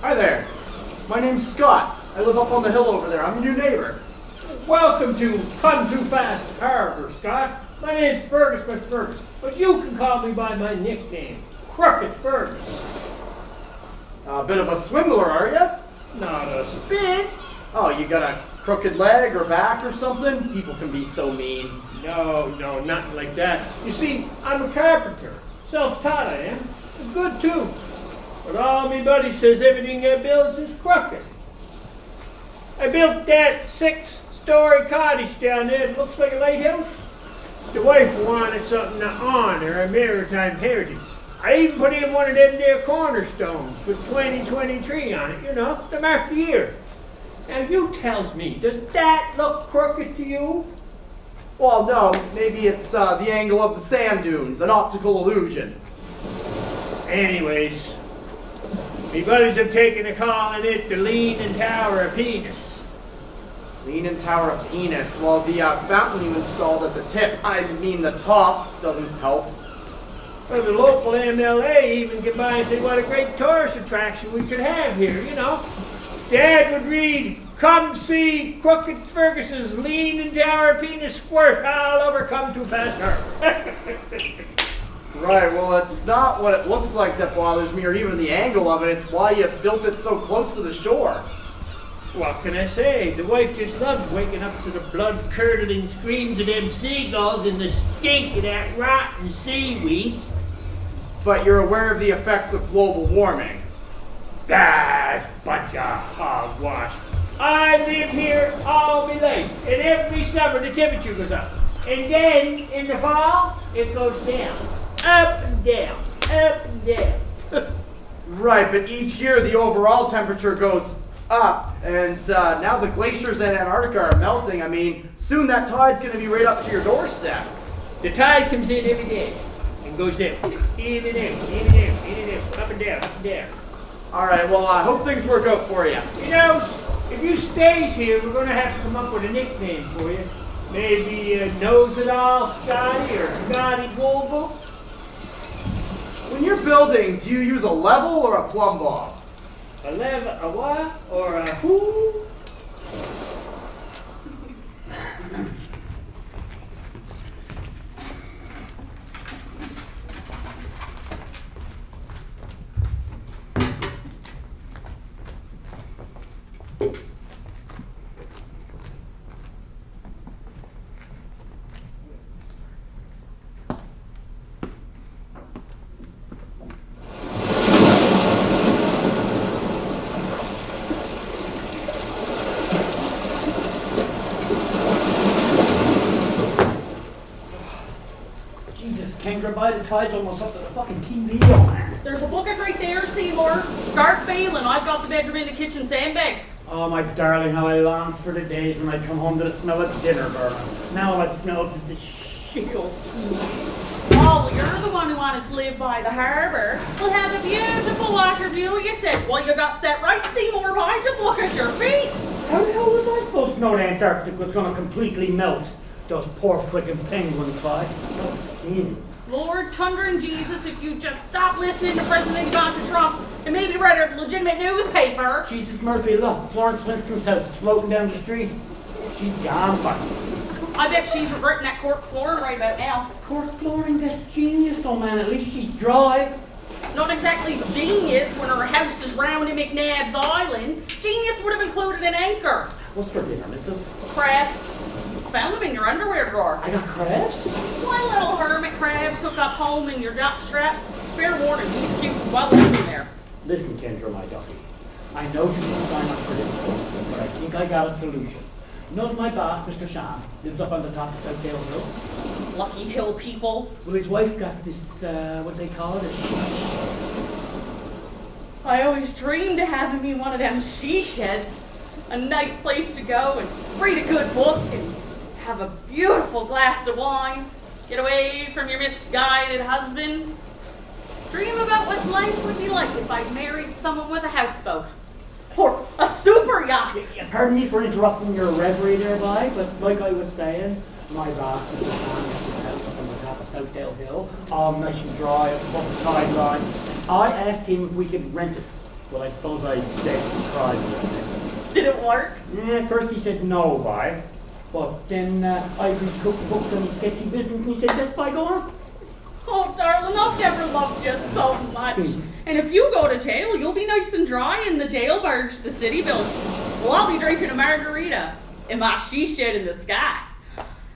Hi there. My name's Scott. I live up on the hill over there. I'm your new neighbor. Welcome to Come Too Fast Harbor, Scott. My name's Fergus McFergus, but you can call me by my nickname, Crooked Fergus. A bit of a swindler, are you? Not a spit. Oh, you got a crooked leg or back or something? People can be so mean. No, nothing like that. You see, I'm a carpenter. Self-taught I am. And good too. But all me buddy says everything I build is crooked. I built that 6-story cottage down there. It looks like a lighthouse. The wife wanted something to honor her maritime heritage. I even put in one of them there cornerstones with 2023 on it, to mark the year. Now you tells me, does that look crooked to you? Well, no, maybe it's the angle of the sand dunes, an optical illusion. Anyways, me buddies have taken a call on it the Leaning Tower of Penis. Leaning Tower of Penis. Well, the fountain you installed at the tip, I mean the top, doesn't help. Well, the local MLA even came by and said what a great tourist attraction we could have here, Dad would read, "Come see Crooked Fergus's Leaning Tower of Penis squirt all over Come Too Fast Harbor." Right, well, it's not what it looks like that bothers me, or even the angle of it. It's why you built it so close to the shore. What can I say? The wife just loved waking up to the blood-curdling screams of them seagulls and the stink of that rotten seaweed. But you're aware of the effects of global warming. Bad bunch of hogwash. I live here all my life, and every summer the temperature goes up. And then, in the fall, it goes down. Up and down, up and down. Right, but each year the overall temperature goes up, and now the glaciers in Antarctica are melting. I mean, soon that tide's going to be right up to your doorstep. The tide comes in every day and goes out. In and out, in and out, in and out, up and down, up and down. All right, well, I hope things work out for you. If you stays here, we're going to have to come up with a nickname for you. Maybe Knows It All Scotty or Scotty Global. When you're building, do you use a level or a plumb bob? A level, a what? Or a who? By the tide's almost up to the fucking TV on there. There's a bucket right there, Seymour. Start bailing. I've got the bedroom in the kitchen sandbag. Oh, my darling, how I long for the days when I come home to the smell of dinner burning. Now I smell the shitty old food. Oh, well, you're the one who wanted to live by the harbour. We'll have a beautiful water view, you said. Well, you got set right, Seymour, by just look at your feet. How the hell was I supposed to know the Antarctic was going to completely melt? Those poor frickin' penguins, by. No sin. Lord, Thunder and Jesus, if you just stop listening to President Ivanka Trump and maybe write a legitimate newspaper. Jesus Murphy, look, Florence Winston's house floating down the street. She's gone, but I bet she's regretting that cork flooring right about now. cork flooring, that's genius, oh man, at least she's dry. Not exactly genius when her house is round in McNabb's Island. Genius would have included an anchor. What's for dinner, missus? Crabs. Found them in your underwear drawer. I got crabs? One little hermit crab took up home in your jockstrap. Fair warning, he's cute as well in there. Listen, Kendra, my ducky. I know she didn't sign up for this, but I think I got a solution. You know my boss, Mr. Sean, lives up on the top of Southdale Hill? Lucky Hill people. Well, his wife got this, what they call it, a sheesh. I always dreamed of having me one of them she sheds. A nice place to go and read a good book and have a beautiful glass of wine, get away from your misguided husband. Dream about what life would be like if I married someone with a houseboat. Or a super yacht. Pardon me for interrupting your reverie there, Vi, but like I was saying, my boss, Mr. Sean, has his house up on the top of Southdale Hill, all nice and dry, above the sideline. I asked him if we could rent it. Well, I suppose I begged and cried a little bit. Did it work? At first he said no, by. But then I cooked books on sketchy business and he said, yes, by, go on. Oh, darling, I've never loved you so much. And if you go to jail, you'll be nice and dry in the jail barge the city built. Well, I'll be drinking a margarita in my she shed in the sky.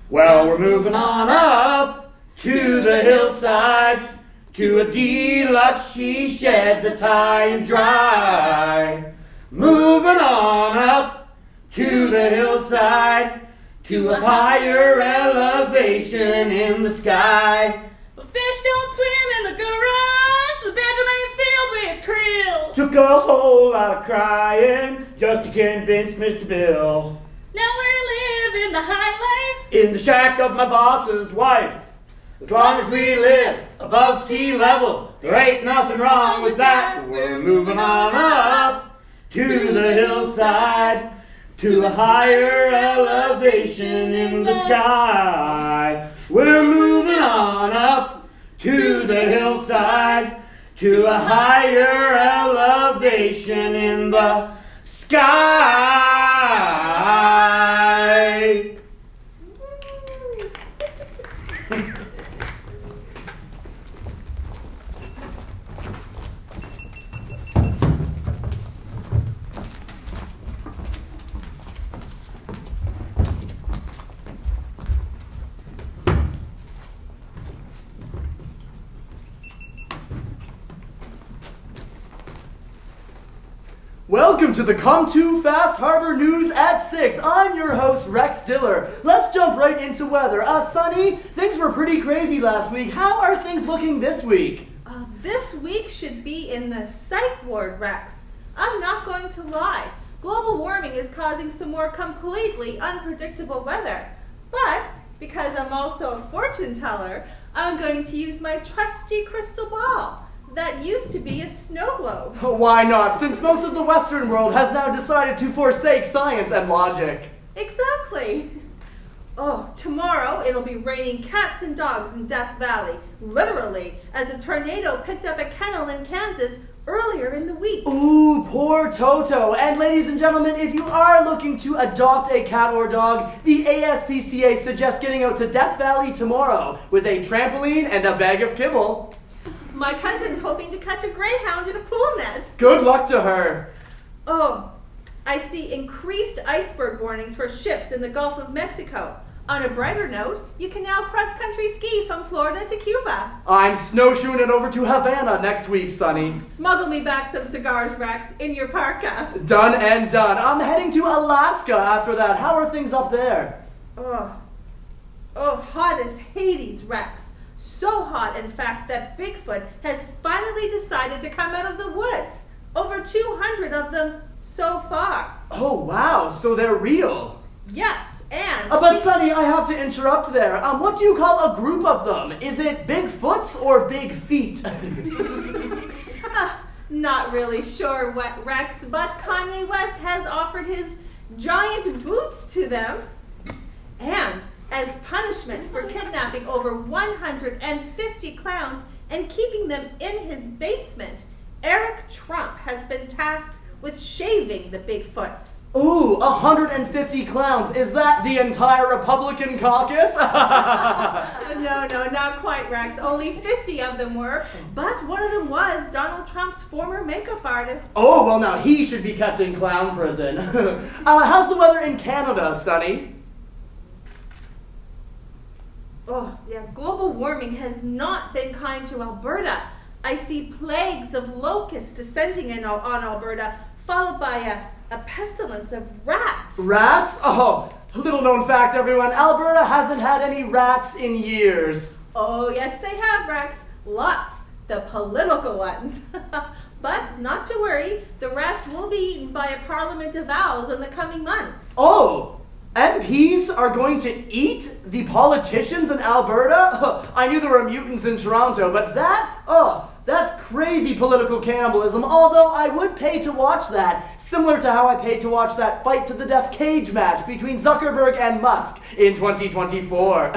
Well, we're moving on up to the hillside, to a deluxe she shed that's high and dry. Moving on up to the hillside, to a higher elevation in the sky. The fish don't swim in the garage, the bedroom ain't filled with krill. Took a whole lot of crying just to convince Mr. Bill. Now we're living the high life In the shack of my boss's wife. As long as we live above sea level, there ain't nothing wrong with that. We're moving on up to the hillside, to a higher elevation in the sky. We're moving on up to the hillside, to a higher elevation in the sky. Welcome to the Come Too Fast Harbor News at 6. I'm your host, Rex Diller. Let's jump right into weather. Sonny, things were pretty crazy last week. How are things looking this week? This week should be in the psych ward, Rex. I'm not going to lie. Global warming is causing some more completely unpredictable weather. But because I'm also a fortune teller, I'm going to use my trusty crystal ball. That used to be a snow globe. Why not, since most of the Western world has now decided to forsake science and logic. Exactly. Oh, tomorrow it'll be raining cats and dogs in Death Valley, literally, as a tornado picked up a kennel in Kansas earlier in the week. Ooh, poor Toto. And ladies and gentlemen, if you are looking to adopt a cat or dog, the ASPCA suggests getting out to Death Valley tomorrow with a trampoline and a bag of kibble. My cousin's hoping to catch a greyhound in a pool net. Good luck to her. Oh, I see increased iceberg warnings for ships in the Gulf of Mexico. On a brighter note, you can now cross-country ski from Florida to Cuba. I'm snowshoeing it over to Havana next week, Sonny. Smuggle me back some cigars, Rex, in your parka. Done and done. I'm heading to Alaska after that. How are things up there? Oh, hot as Hades, Rex. So hot, in fact, that Bigfoot has finally decided to come out of the woods. Over 200 of them so far. Oh, wow. So they're real. Yes, and... But Sonny, I have to interrupt there. What do you call a group of them? Is it Bigfoots or Big Feet? Not really sure what, Rex, but Kanye West has offered his giant boots to them. And as punishment for kidnapping over 150 clowns and keeping them in his basement, Eric Trump has been tasked with shaving the Bigfoots. Ooh, 150 clowns. Is that the entire Republican caucus? No, not quite, Rex. Only 50 of them were, but one of them was Donald Trump's former makeup artist. Oh, well now he should be kept in clown prison. How's the weather in Canada, Sonny? Oh, yeah, global warming has not been kind to Alberta. I see plagues of locusts descending on Alberta, followed by a pestilence of rats. Rats? Oh, little known fact, everyone. Alberta hasn't had any rats in years. Oh, yes, they have, Rex. Lots. The political ones. But not to worry, the rats will be eaten by a parliament of owls in the coming months. Oh, MPs are going to eat the politicians in Alberta? I knew there were mutants in Toronto, but that's crazy political cannibalism, although I would pay to watch that, similar to how I paid to watch that fight to the death cage match between Zuckerberg and Musk in 2024.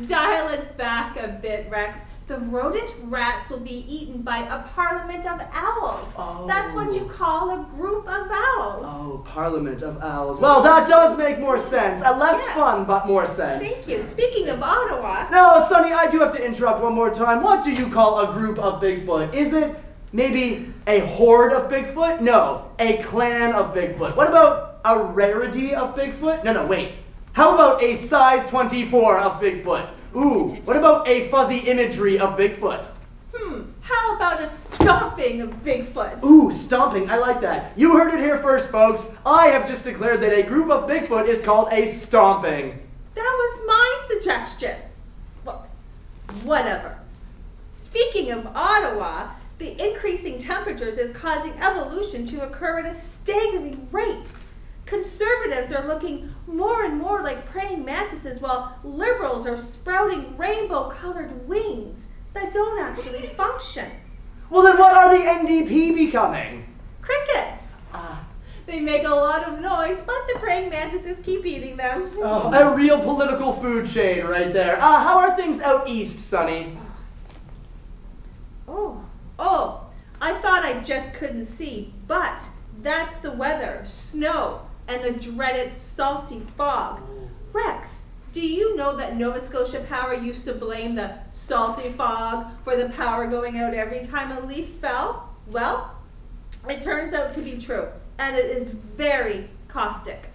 Dial it back a bit, Rex. The rodent rats will be eaten by a parliament of owls. Oh. That's what you call a group of owls. Oh, Parliament of Owls. Well, that does make more sense. Less Yeah. fun, but more sense. Thank you. Speaking of Ottawa, Now, Sonny, I do have to interrupt one more time. What do you call a group of Bigfoot? Is it maybe a horde of Bigfoot? No, a clan of Bigfoot. What about a rarity of Bigfoot? No, wait. How about a size 24 of Bigfoot? Ooh, what about a fuzzy imagery of Bigfoot? how about a stomping of Bigfoot? Ooh, stomping, I like that. You heard it here first, folks. I have just declared that a group of Bigfoot is called a stomping. That was my suggestion. Well, whatever. Speaking of Ottawa, the increasing temperatures is causing evolution to occur at a staggering rate. Conservatives are looking more and more like praying mantises, while liberals are sprouting rainbow-colored wings that don't actually function. Well, then what are the NDP becoming? Crickets. They make a lot of noise, but the praying mantises keep eating them. Oh, a real political food chain right there. How are things out east, Sonny? Oh, I thought I just couldn't see, but that's the weather, snow, and the dreaded salty fog. Rex, do you know that Nova Scotia Power used to blame the salty fog for the power going out every time a leaf fell? Well, it turns out to be true, and it is very caustic.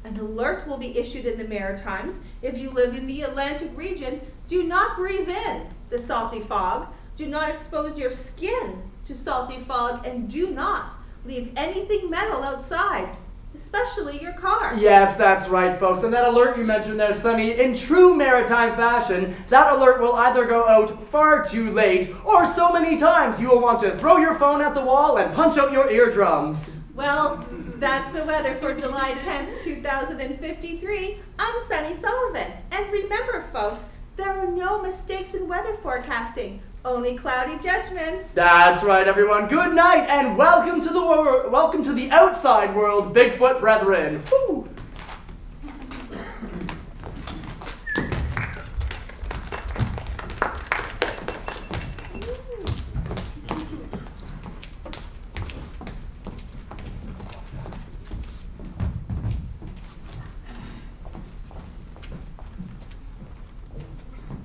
An alert will be issued in the Maritimes. If you live in the Atlantic region, do not breathe in the salty fog. Do not expose your skin to salty fog, and do not leave anything metal outside, especially your car. Yes, that's right, folks. And that alert you mentioned there, Sonny, in true maritime fashion, that alert will either go out far too late, or so many times you will want to throw your phone at the wall and punch out your eardrums. Well, that's the weather for July 10th, 2053. I'm Sunny Sullivan. And remember, folks, there are no mistakes in weather forecasting, only cloudy judgments. That's right, everyone. Good night, and welcome to the outside world, Bigfoot brethren. Woo.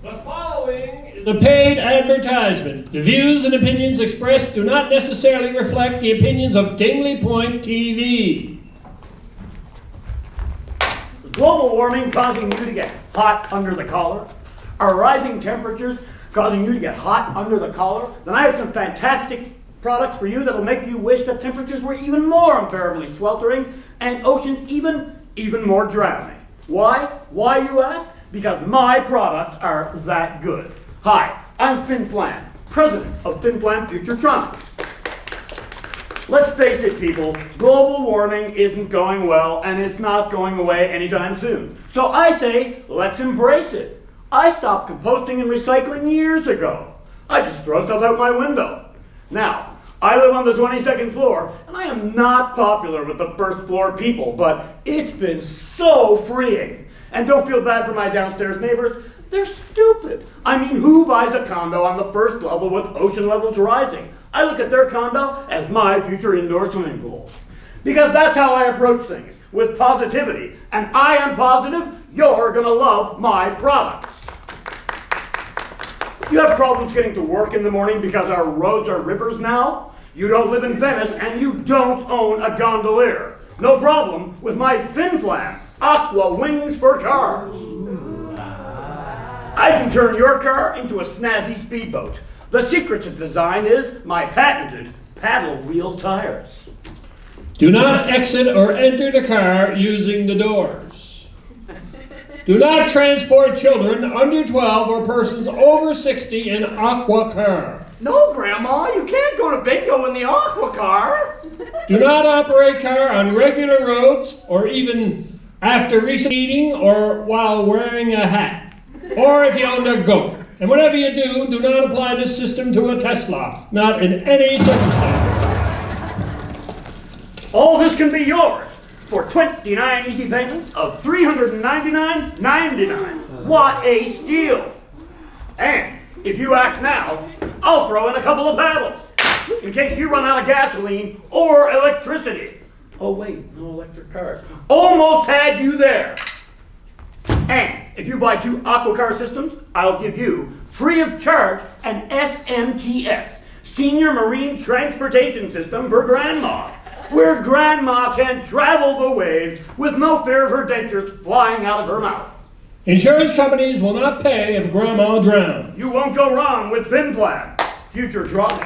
The following is a paid advertisement. The views and opinions expressed do not necessarily reflect the opinions of Dingley Point TV. Is global warming causing you to get hot under the collar? Are rising temperatures causing you to get hot under the collar? Then I have some fantastic products for you that will make you wish that temperatures were even more unbearably sweltering and oceans even more drowning. Why? Why, you ask? Because my products are that good. Hi, I'm Fin Flam, president of Fin Flam Futuretronics. Let's face it, people, global warming isn't going well, and it's not going away anytime soon. So I say, let's embrace it. I stopped composting and recycling years ago. I just throw stuff out my window. Now, I live on the 22nd floor, and I am not popular with the first floor people, but it's been so freeing. And don't feel bad for my downstairs neighbors. They're stupid. I mean, who buys a condo on the first level with ocean levels rising? I look at their condo as my future indoor swimming pool. Because that's how I approach things, with positivity. And I am positive you're gonna love my products. You have problems getting to work in the morning because our roads are rivers now? You don't live in Venice and you don't own a gondolier. No problem with my Fin Flam Aqua Wings for cars. I can turn your car into a snazzy speedboat. The secret to design is my patented paddle wheel tires. Do not exit or enter the car using the doors. Do not transport children under 12 or persons over 60 in aqua car. No, Grandma, you can't go to bingo in the aqua car. Do not operate car on regular roads or even after recent eating or while wearing a hat, or if you own a goat. And whatever you do, do not apply this system to a Tesla, not in any circumstance. All this can be yours for 29 easy payments of $399.99. What a steal! And If you act now, I'll throw in a couple of paddles in case you run out of gasoline or electricity. Oh wait, no electric cars. Almost had you there. And if you buy 2 Aquacar systems, I'll give you, free of charge, an SMTS, Senior Marine Transportation System for Grandma, where Grandma can travel the waves with no fear of her dentures flying out of her mouth. Insurance companies will not pay if Grandma drowns. You won't go wrong with Fin Flap, future drawing.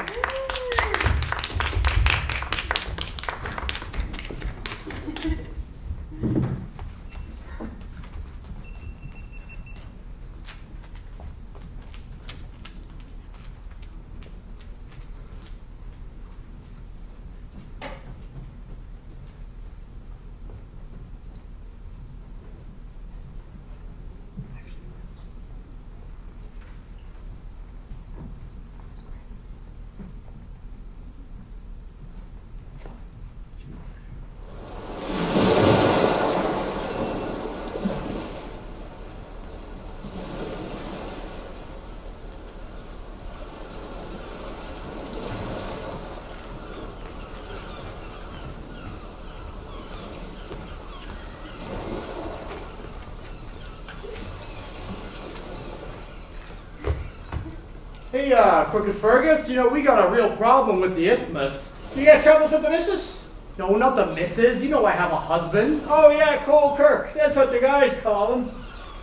Hey, Crooked Fergus, you know, we got a real problem with the isthmus. You got troubles with the missus? No, not the missus. You know I have a husband. Oh yeah, Cole Kirk. That's what the guys call him.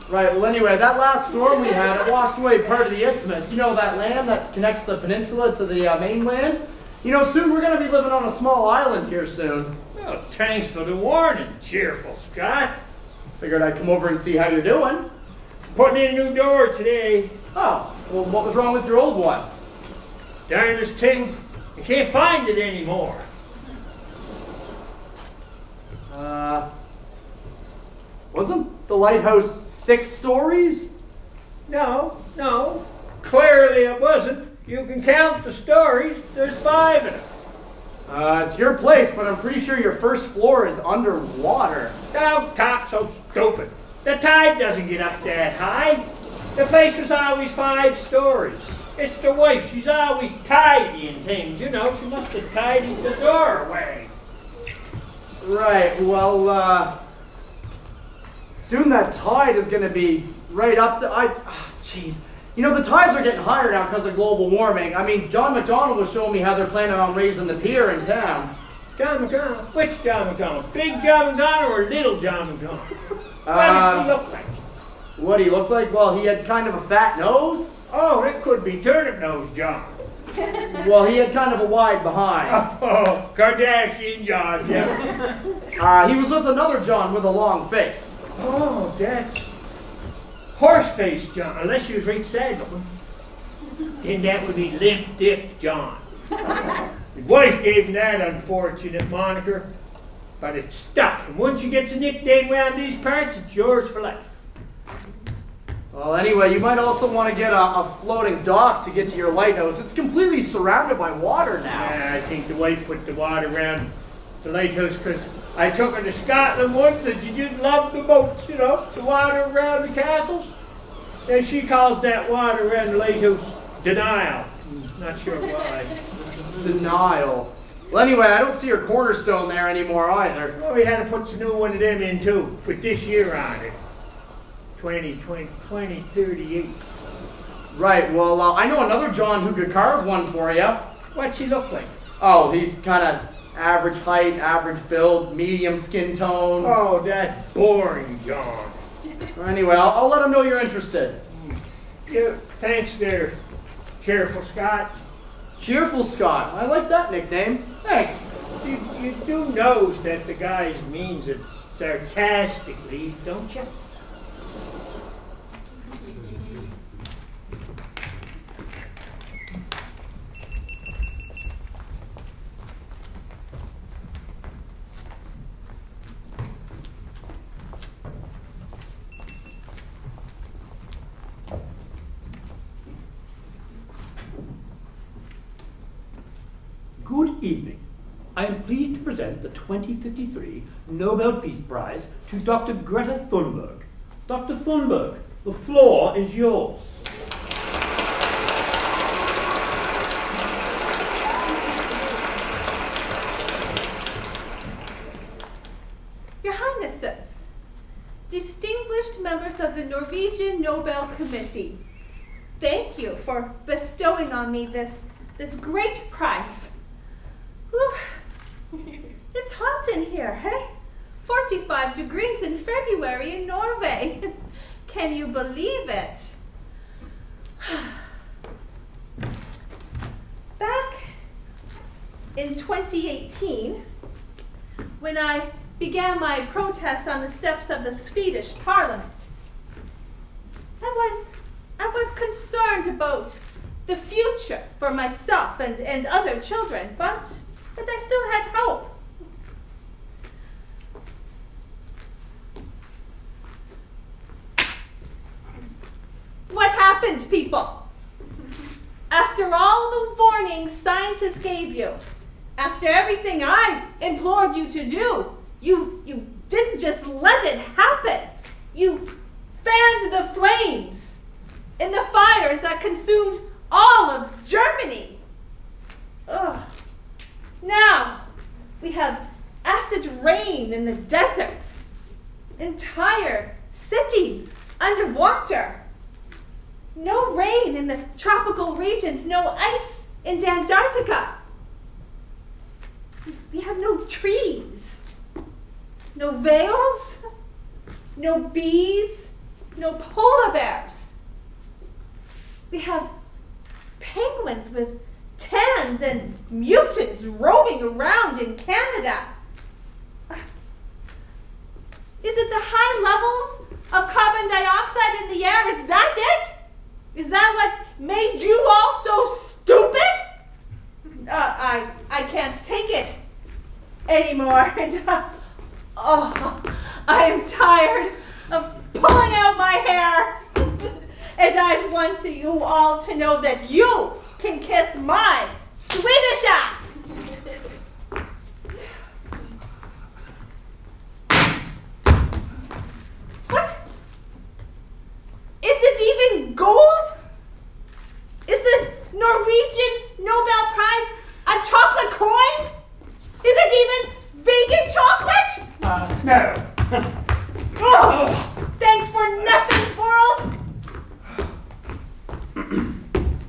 Right, well anyway, that last storm we had, it washed away part of the isthmus. You know that land that connects the peninsula to the mainland? You know, soon we're going to be living on a small island here soon. Well, thanks for the warning, cheerful Scott. Figured I'd come over and see how you're doing. Putting in a new door today. Oh, well what was wrong with your old one? Darnest thing, I can't find it anymore. Wasn't the lighthouse 6 stories? No. Clearly it wasn't. You can count the stories. There's 5 in it. It's your place, but I'm pretty sure your first floor is underwater. Don't talk so stupid. The tide doesn't get up that high. The place was always 5 stories. It's the wife. She's always tidying things, you know. She must have tidied the doorway. Right, well, soon that tide is going to be right up to, jeez. You know, the tides are getting higher now because of global warming. I mean, John McDonald was showing me how they're planning on raising the pier in town. John McDonald? Which John McDonald? Big John McDonald or Little John McDonald? What does he look like? What did he look like? Well, he had kind of a fat nose. Oh, it could be Turnip Nose John. Well, he had kind of a wide behind. Oh, Kardashian John, yeah. He was with another John with a long face. Oh, that's Horseface John, unless you was right sad looking. Then that would be Limp Dick John. His wife gave him that unfortunate moniker, but it stuck. And once you get the nickname around these parts, it's yours for life. Well, anyway, you might also want to get a floating dock to get to your lighthouse. It's completely surrounded by water now. I think the wife put the water around the lighthouse because I took her to Scotland once and she didn't love the boats, you know, the water around the castles. And she calls that water around the lighthouse denial. Not sure why. Denial. Well, anyway, I don't see your cornerstone there anymore either. Well, we had to put some new one of them in too, with this year on it. 2038. Right, well, I know another John who could carve one for you. What's he look like? Oh, he's kind of average height, average build, medium skin tone. Oh, that boring John. Anyway, I'll let him know you're interested. Yeah, thanks there, Cheerful Scott. Cheerful Scott. I like that nickname. Thanks. You do knows that the guy means it sarcastically, don't you? Good evening. I am pleased to present the 2053 Nobel Peace Prize to Dr. Greta Thunberg. Dr. Thunberg, the floor is yours. members of the Norwegian Nobel Committee, thank you for bestowing on me this great prize. Whew. It's hot in here, hey? 45 degrees in February in Norway. Can you believe it? Back in 2018, when I began my protest on the steps of the Swedish Parliament, I was concerned about the future for myself and other children, but I still had hope. What happened, people? After all the warnings scientists gave you, after everything I implored you to do, you didn't just let it happen. You fanned the flames in the fires that consumed all of Germany. Ugh. Now we have acid rain in the deserts, entire cities underwater. No rain in the tropical regions, no ice in Antarctica. We have no trees, no whales, no bees, no polar bears. We have penguins with tans and mutants roaming around in Canada. Is it the high levels of carbon dioxide in the air? Is that it? Is that what made you all so stupid? I can't take it anymore. And I am tired of pulling out my hair. And I want you all to know that you can kiss my Swedish ass. What? Is it even gold? Is the Norwegian Nobel Prize a chocolate coin? Is it even vegan chocolate? No. Oh, thanks for nothing, world.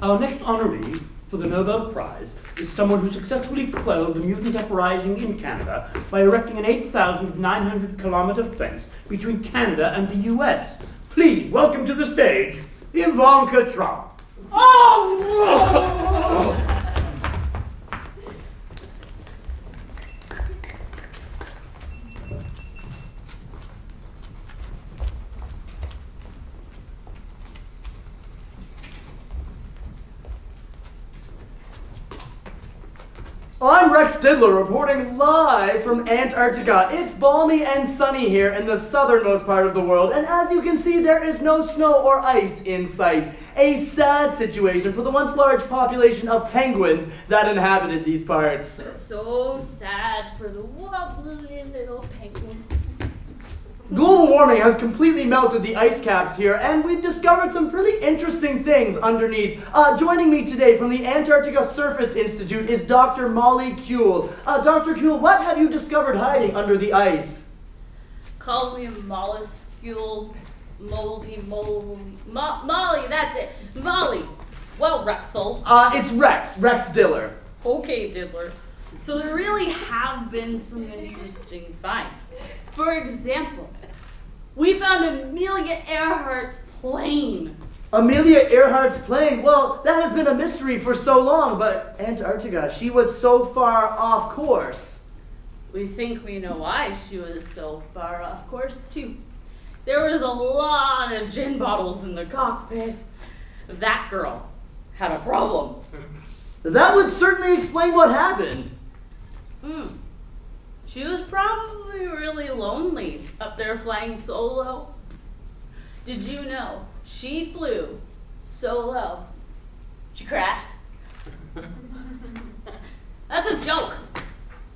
Our next honoree for the Nobel Prize is someone who successfully quelled the mutant uprising in Canada by erecting an 8,900-kilometer fence between Canada and the US. Please welcome to the stage, Ivanka Trump. Oh, no. I'm Rex Didler reporting live from Antarctica. It's balmy and sunny here in the southernmost part of the world, and as you can see, there is no snow or ice in sight. A sad situation for the once large population of penguins that inhabited these parts. So sad for the wobbly little penguins. Global warming has completely melted the ice caps here, and we've discovered some really interesting things underneath. Joining me today from the Antarctica Surface Institute is Dr. Molly Kuehl. Dr. Kuehl, what have you discovered hiding under the ice? Call me a molluscule, moldy, Molly, that's it. Molly. Well, Rexel. It's Rex Diller. Okay, Diddler. So there really have been some interesting finds. For example, we found Amelia Earhart's plane. Amelia Earhart's plane? Well, that has been a mystery for so long, but Antarctica, she was so far off course. We think we know why she was so far off course, too. There was a lot of gin bottles in the cockpit. That girl had a problem. That would certainly explain what happened. She was probably really lonely up there flying solo. Did you know she flew solo? She crashed. That's a joke.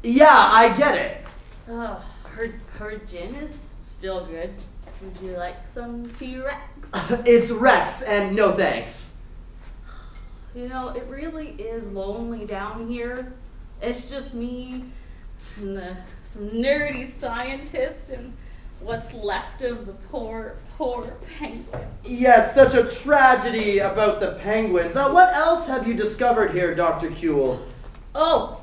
Yeah, I get it. Her gin is still good. Would you like some T-Rex? It's Rex, and no thanks. You know, it really is lonely down here. It's just me and some nerdy scientists, and what's left of the poor, poor penguin. Yes, such a tragedy about the penguins. What else have you discovered here, Dr. Kuehl? Oh,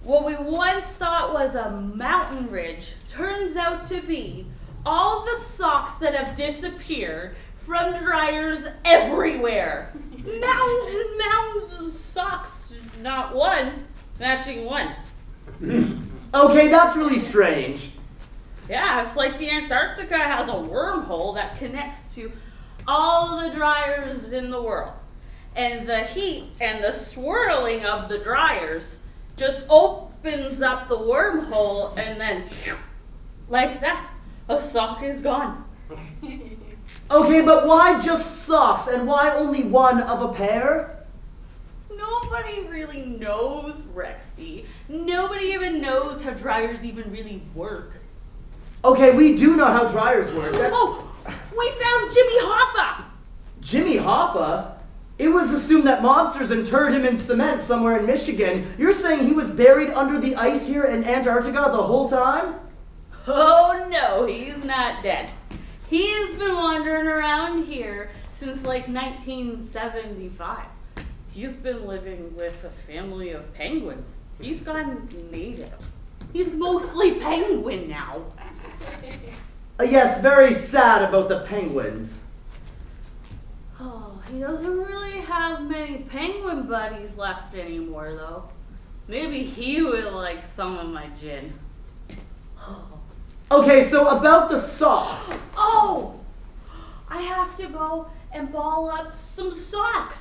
what we once thought was a mountain ridge turns out to be all the socks that have disappeared from dryers everywhere. Mounds and mounds of socks, not one, matching one. Okay, that's really strange. Yeah, it's like the Antarctica has a wormhole that connects to all the dryers in the world. And the heat and the swirling of the dryers just opens up the wormhole, and then, like that, a sock is gone. Okay, but why just socks, and why only one of a pair? Nobody really knows, Rexy. Nobody even knows how dryers even really work. Okay, we do know how dryers work. Oh, we found Jimmy Hoffa! Jimmy Hoffa? It was assumed that mobsters interred him in cement somewhere in Michigan. You're saying he was buried under the ice here in Antarctica the whole time? Oh no, he's not dead. He's been wandering around here since like 1975. He's been living with a family of penguins. He's gone native. He's mostly penguin now. Yes, very sad about the penguins. Oh, he doesn't really have many penguin buddies left anymore, though. Maybe he would like some of my gin. Okay, so about the socks. Oh! I have to go and ball up some socks.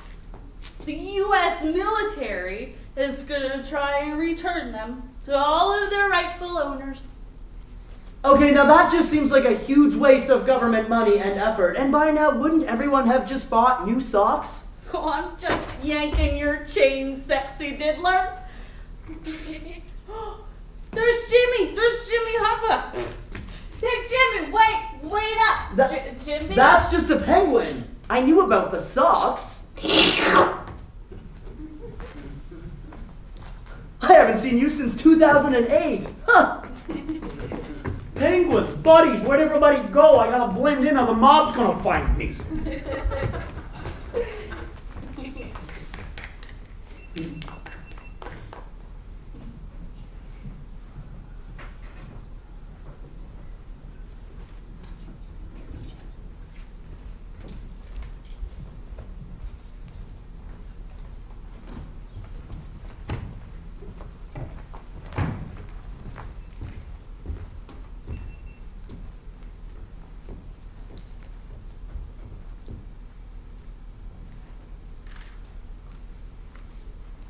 The U.S. military is going to try and return them to all of their rightful owners. Okay, now that just seems like a huge waste of government money and effort. And by now, wouldn't everyone have just bought new socks? Oh, I'm just yanking your chain, sexy diddler. There's Jimmy! There's Jimmy Hoffa! Hey, Jimmy, wait up! Jimmy? That's just a penguin. I knew about the socks. I haven't seen you since 2008. Huh. Penguins, buddies, where'd everybody go? I gotta blend in or the mob's gonna find me.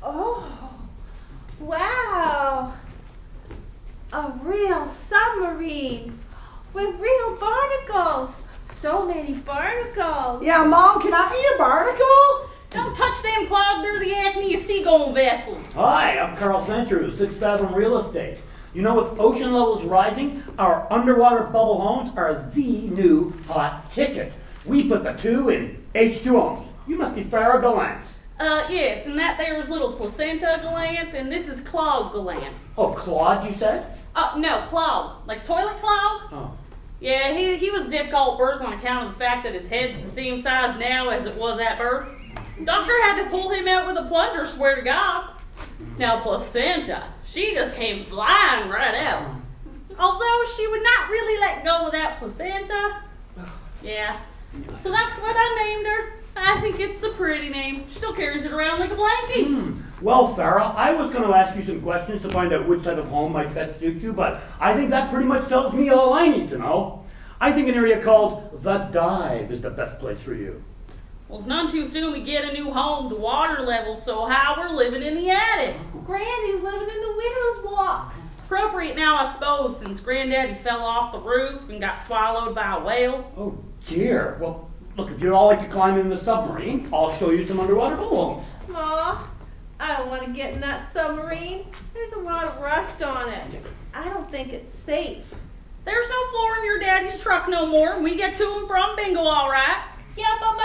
Oh, wow. A real submarine with real barnacles. So many barnacles. Yeah, Mom, can I eat a barnacle? Don't touch them, Cloud. They're the acne of seagull vessels. Hi, I'm Carl Centru, 6th Fathom Real Estate. You know, with ocean levels rising, our underwater bubble homes are the new hot ticket. We put the 2 in H2 homes. You must be Farrah Gallant. Yes, and that there is little placenta gland, and this is Cloud gland. Oh, Claude, you said? No, Cloud. Like toilet Cloud? Oh. Yeah, he was difficult at birth on account of the fact that his head's the same size now as it was at birth. Doctor had to pull him out with a plunger, swear to God. Now, placenta, she just came flying right out. Although she would not really let go of that placenta. Yeah, so that's what I named her. I think it's a pretty name. She still carries it around like a blankie. Well, Farrah, I was going to ask you some questions to find out which type of home might best suit you, but I think that pretty much tells me all I need to know. I think an area called The Dive is the best place for you. Well, it's none too soon we get a new home. The water level's so high we're living in the attic. Granny's living in the widow's walk. Appropriate now, I suppose, since Granddaddy fell off the roof and got swallowed by a whale. Oh, dear. Well, look, if you'd all like to climb in the submarine, I'll show you some underwater bubble homes. Aw, I don't want to get in that submarine. There's a lot of rust on it. I don't think it's safe. There's no floor in your daddy's truck no more. We get to and from Bingo all right. Yeah, but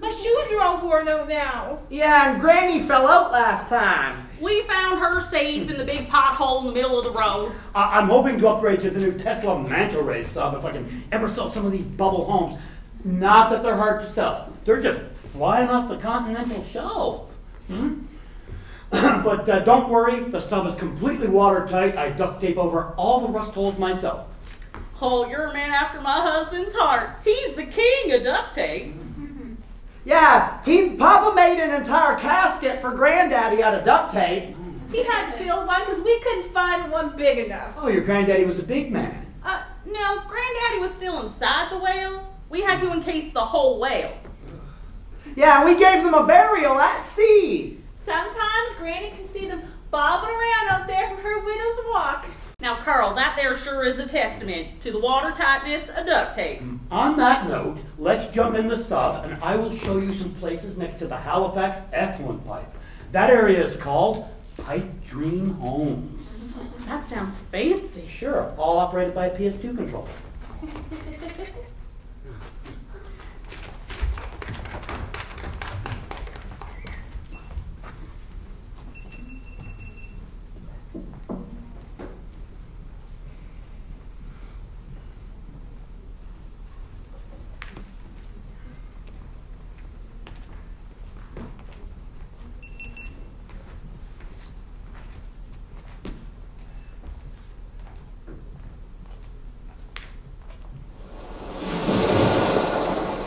My shoes are all worn out now. Yeah, and Granny fell out last time. We found her safe in the big pothole in the middle of the road. I'm hoping to upgrade to the new Tesla manta ray sub if I can ever sell some of these bubble homes. Not that they're hard to sell. They're just flying off the continental shelf. But don't worry, the sub is completely watertight. I duct tape over all the rust holes myself. Oh, you're a man after my husband's heart. He's the king of duct tape. Yeah, Papa made an entire casket for Granddaddy out of duct tape. He had to build one because we couldn't find one big enough. Oh, your granddaddy was a big man. No, Granddaddy was still inside the whale. We had to encase the whole whale. Yeah, we gave them a burial at sea. Sometimes Granny can see them bobbing around out there from her widow's walk. Now, Carl, that there sure is a testament to the watertightness of duct tape. On that note, let's jump in the sub and I will show you some places next to the Halifax effluent pipe. That area is called Pipe Dream Homes. That sounds fancy. Sure, all operated by a PS2 controller.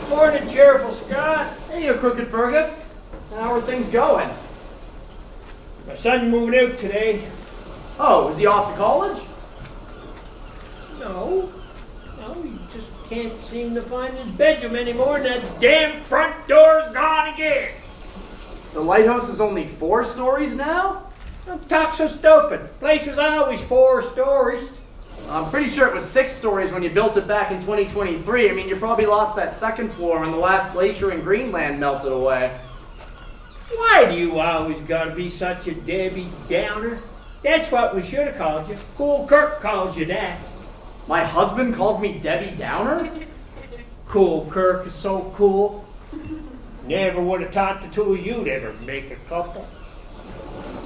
Morning, cheerful Scott. Hey, you crooked Fergus. How are things going? My son moving out today. Oh, is he off to college? No, he just can't seem to find his bedroom anymore, and that damn front door's gone again. The lighthouse is only 4 stories now? Don't talk so stupid. Place was always 4 stories. I'm pretty sure it was 6 stories when you built it back in 2023. I mean, you probably lost that second floor when the last glacier in Greenland melted away. Why do you always gotta be such a Debbie Downer? That's what we should have called you. Cool Kirk calls you that. My husband calls me Debbie Downer? Cool Kirk is so cool. Never would have thought the two of you'd ever make a couple.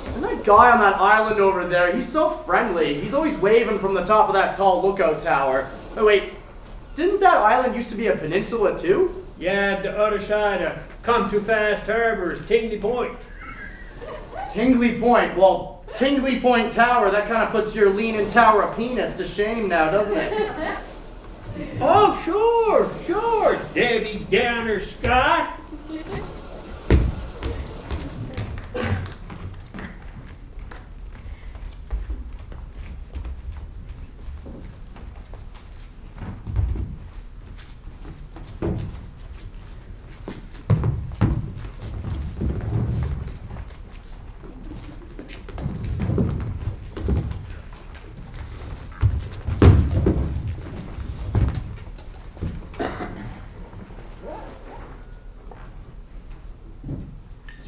And that guy on that island over there, he's so friendly. He's always waving from the top of that tall lookout tower. Oh wait, didn't that island used to be a peninsula too? Yeah, the other side of Come Too Fast Harbor is Tingley Point. Tingley Point. Well, Tingley Point Tower, that kind of puts your leaning tower of penis to shame now, doesn't it? Oh, sure, Debbie Downer Scott.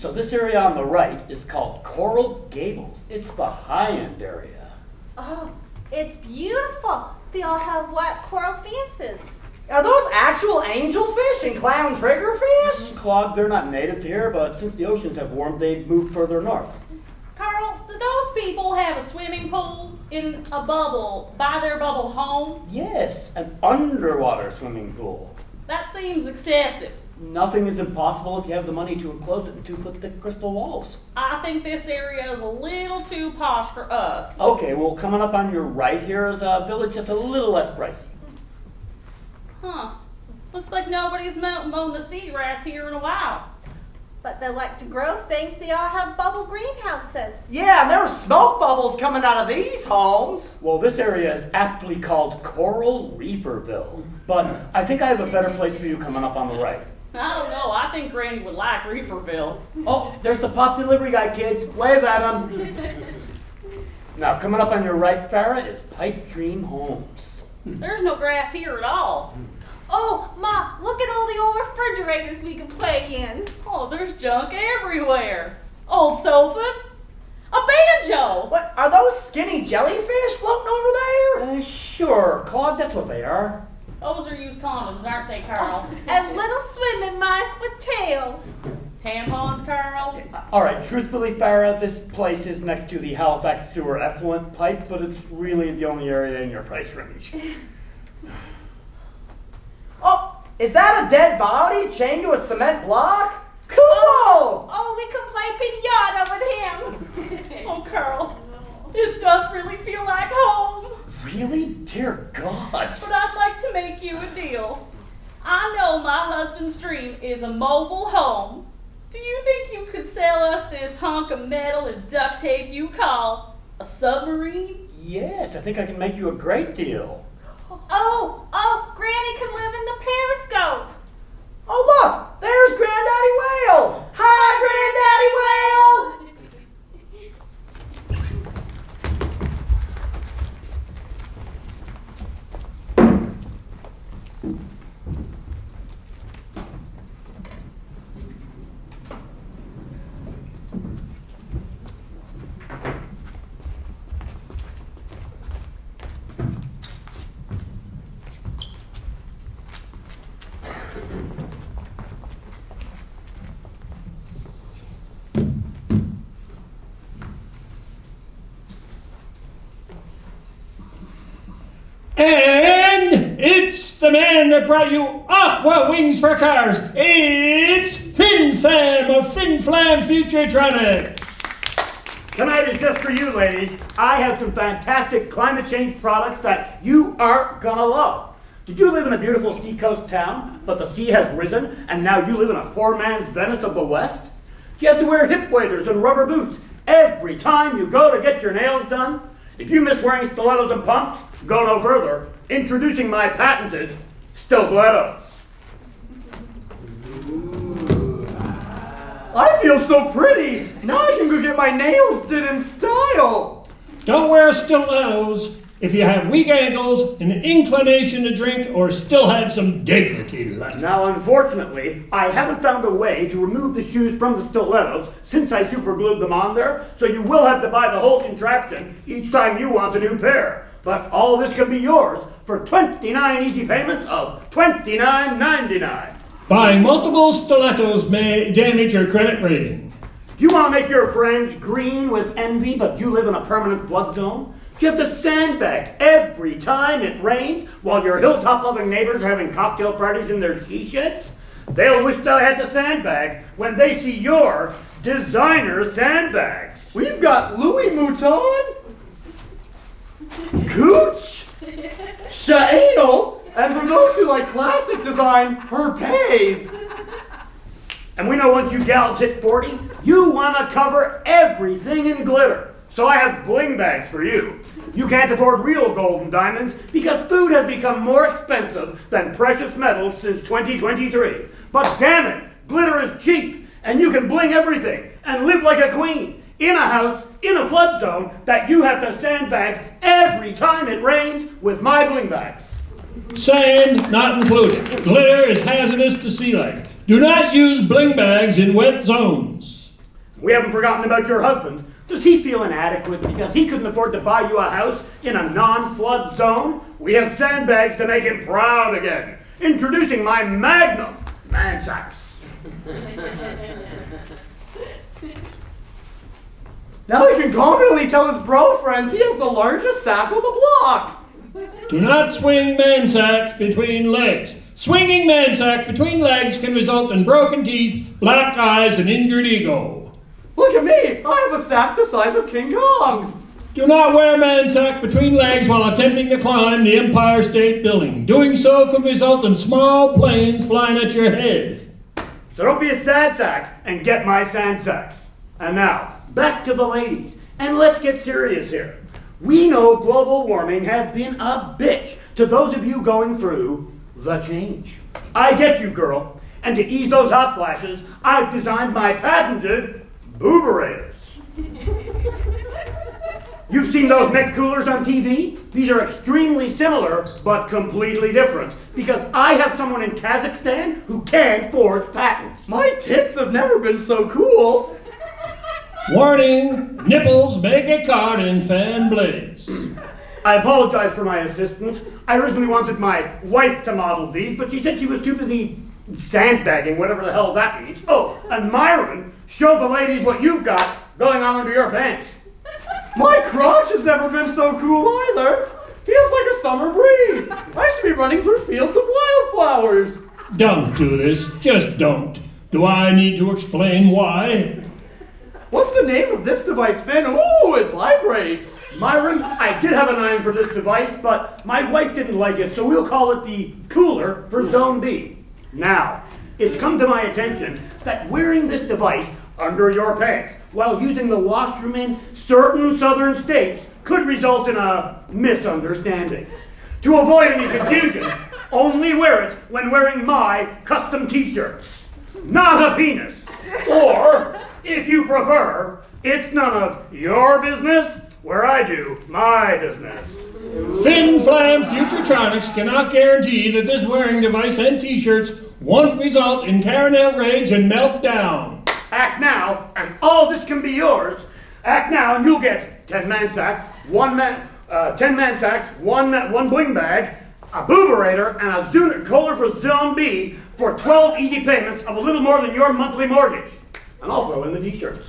So this area on the right is called Coral Gables. It's the high-end area. Oh, it's beautiful. They all have white coral fences. Are those actual angelfish and clown triggerfish? Clog, they're not native to here, but since the oceans have warmed, they've moved further north. Carl, do those people have a swimming pool in a bubble by their bubble home? Yes, an underwater swimming pool. That seems excessive. Nothing is impossible if you have the money to enclose it in 2-foot thick crystal walls. I think this area is a little too posh for us. Okay, well, coming up on your right here is a village that's a little less pricey. Huh. Looks like nobody's mown the seagrass here in a while. But they like to grow things. They all have bubble greenhouses. Yeah, and there are smoke bubbles coming out of these homes. Well, this area is aptly called Coral Reeferville, but I think I have a better place for you coming up on the right. I don't know. I think Granny would like Reeferville. Oh, there's the pop delivery guy, kids. Wave at him. Now, coming up on your right, Farrah, is Pipe Dream Homes. There's no grass here at all. Oh, Ma, look at all the old refrigerators we can play in. Oh, there's junk everywhere. Old sofas. A banjo. What, are those skinny jellyfish floating over there? Sure, Claude, that's what they are. Those are used condoms, aren't they, Carl? And little swimming mice with tails. Tampons, Carl? All right, truthfully, Farrah, this place is next to the Halifax sewer effluent pipe, but it's really the only area in your price range. Oh, is that a dead body chained to a cement block? Cool! Oh, we can play pinata with him. Oh, Carl, this does really feel like home. Really? Dear God. But I'd like to make you a deal. I know my husband's dream is a mobile home. Do you think you could sell us this hunk of metal and duct tape you call a submarine? Yes, I think I can make you a great deal. Oh, Granny can live in the periscope. Oh, look! There's Granddaddy Whale! Hi, Granddaddy Whale! And it's the man that brought you Aqua Wings for Cars. It's Fin Fam of Fin Flam Futuretronics. Tonight is just for you, ladies. I have some fantastic climate change products that you are gonna love. Did you live in a beautiful seacoast town, but the sea has risen, and now you live in a poor man's Venice of the West? You have to wear hip waders and rubber boots every time you go to get your nails done. If you miss wearing stilettos and pumps, go no further. Introducing my patented stilettos. I feel so pretty! Now I can go get my nails did in style! Don't wear stilettos if you have weak ankles, an inclination to drink, or still have some dignity left. Now, unfortunately, I haven't found a way to remove the shoes from the stilettos since I superglued them on there, so you will have to buy the whole contraption each time you want a new pair. But all this can be yours for 29 easy payments of $29.99. Buying multiple stilettos may damage your credit rating. Do you want to make your friends green with envy, but you live in a permanent flood zone? Do you have to sandbag every time it rains while your hilltop-loving neighbors are having cocktail parties in their she sheds? They'll wish they had to sandbag when they see your designer sandbags. We've got Louis Vuitton, Cooch, Chanel, and for those who like classic design, Herpes. And we know once you gals hit 40, you want to cover everything in glitter. So I have bling bags for you. You can't afford real gold and diamonds because food has become more expensive than precious metals since 2023. But damn it, glitter is cheap and you can bling everything and live like a queen in a house in a flood zone that you have to sandbag every time it rains with my bling bags. Sand not included. Glitter is hazardous to sea life. Do not use bling bags in wet zones. We haven't forgotten about your husband. Does he feel inadequate because he couldn't afford to buy you a house in a non-flood zone? We have sandbags to make him proud again. Introducing my Magnum Man Sacks. Now he can confidently tell his bro friends he has the largest sack on the block. Do not swing man sacks between legs. Swinging man sack between legs can result in broken teeth, black eyes, and injured ego. Look at me! I have a sack the size of King Kong's. Do not wear man sack between legs while attempting to climb the Empire State Building. Doing so could result in small planes flying at your head. So don't be a sad sack and get my sand sacks. And now, back to the ladies. And let's get serious here. We know global warming has been a bitch to those of you going through the change. I get you, girl. And to ease those hot flashes, I've designed my patented booberators. You've seen those neck coolers on TV? These are extremely similar, but completely different. Because I have someone in Kazakhstan who can forge patents. My tits have never been so cool. Warning, nipples may get caught in fan blades. I apologize for my assistant. I originally wanted my wife to model these, but she said she was too busy sandbagging, whatever the hell that means. Oh, and Myron, show the ladies what you've got going on under your pants. My crotch has never been so cool either. Feels like a summer breeze. I should be running through fields of wildflowers. Don't do this. Just don't. Do I need to explain why? What's the name of this device, Finn? Ooh, it vibrates. Myron, I did have a name for this device, but my wife didn't like it, so we'll call it the cooler for Zone B. Now, it's come to my attention that wearing this device under your pants while using the washroom in certain southern states could result in a misunderstanding. To avoid any confusion, only wear it when wearing my custom t-shirts. Not a penis. Or, if you prefer, it's none of your business where I do my business. Fin Flam Futuretronics cannot guarantee that this wearing device and t-shirts won't result in Karen outrage and meltdown. Act now, and all this can be yours. Act now, and you'll get 10 man sacks, 10 man sacks, one bling bag, a booberator, and a Zuna Kohler for Zone B for 12 easy payments of a little more than your monthly mortgage. And I'll throw in the t-shirts.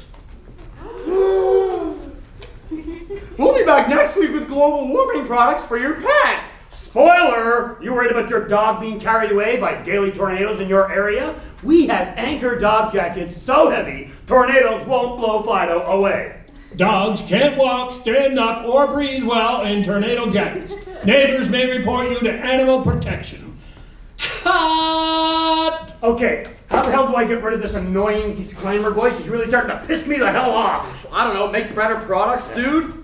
We'll be back next week with global warming products for your pets. Spoiler! You worried about your dog being carried away by daily tornadoes in your area? We have Anchor dog jackets so heavy, tornadoes won't blow Fido away. Dogs can't walk, stand up, or breathe well in tornado jackets. Neighbors may report you to animal protection. Cut! Okay, how the hell do I get rid of this annoying disclaimer voice? He's really starting to piss me the hell off. I don't know, make better products, dude.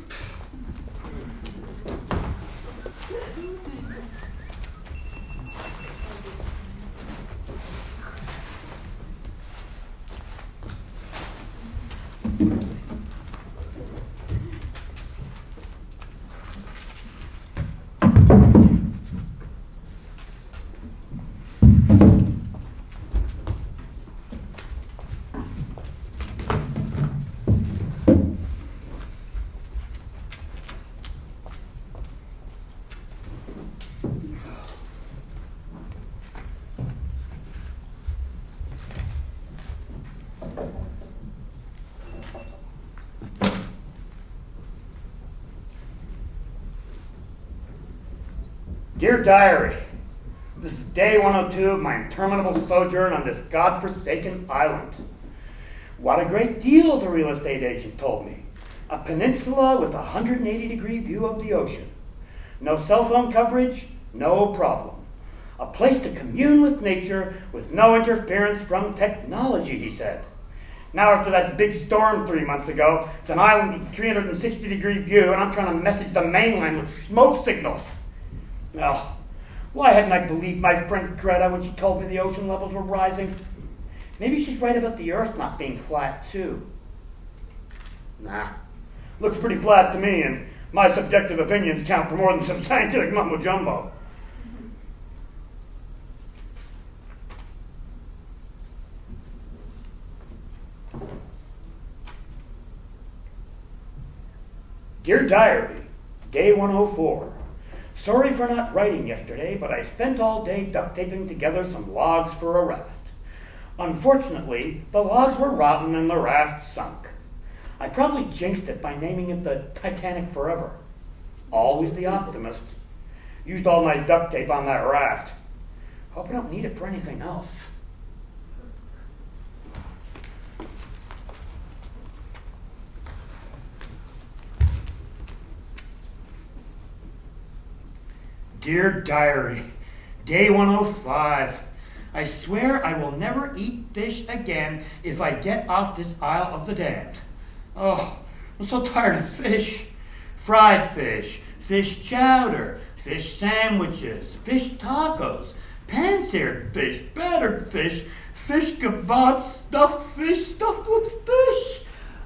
Dear Diary, this is day 102 of my interminable sojourn on this godforsaken island. What a great deal, the real estate agent told me. A peninsula with a 180-degree view of the ocean. No cell phone coverage, no problem. A place to commune with nature with no interference from technology, he said. Now after that big storm 3 months ago, it's an island with a 360-degree view, and I'm trying to message the mainland with smoke signals. Well, why hadn't I believed my friend Greta when she told me the ocean levels were rising? Maybe she's right about the Earth not being flat, too. Nah, looks pretty flat to me, and my subjective opinions count for more than some scientific mumbo-jumbo. Dear Diary, day 104. Sorry for not writing yesterday, but I spent all day duct taping together some logs for a raft. Unfortunately, the logs were rotten and the raft sunk. I probably jinxed it by naming it the Titanic Forever. Always the optimist. Used all my duct tape on that raft. Hope I don't need it for anything else. Dear Diary, day 105. I swear I will never eat fish again if I get off this Isle of the Damned. Oh, I'm so tired of fish. Fried fish, fish chowder, fish sandwiches, fish tacos, pan-seared fish, battered fish, fish kebabs, stuffed fish stuffed with fish.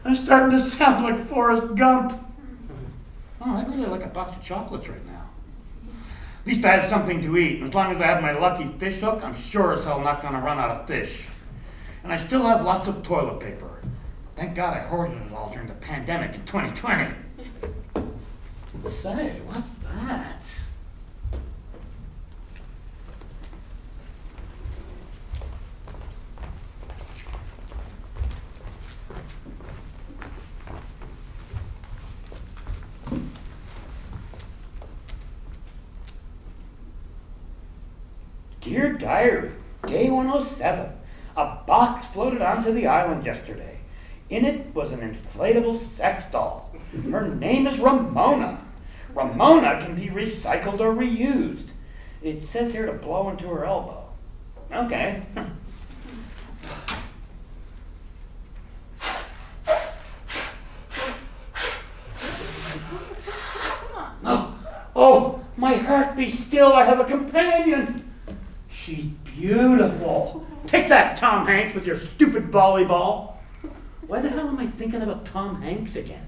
I'm starting to sound like Forrest Gump. Oh, I really like a box of chocolates right now. At least I have something to eat. As long as I have my lucky fish hook, I'm sure as hell not going to run out of fish. And I still have lots of toilet paper. Thank God I hoarded it all during the pandemic in 2020. Say, what's that? that? Dear Diary, day 107. A box floated onto the island yesterday. In it was an inflatable sex doll. Her name is Ramona. Ramona can be recycled or reused. It says here to blow into her elbow. Okay. Oh, my heart be still, I have a companion. She's beautiful. Take that, Tom Hanks, with your stupid volleyball. Why the hell am I thinking about Tom Hanks again?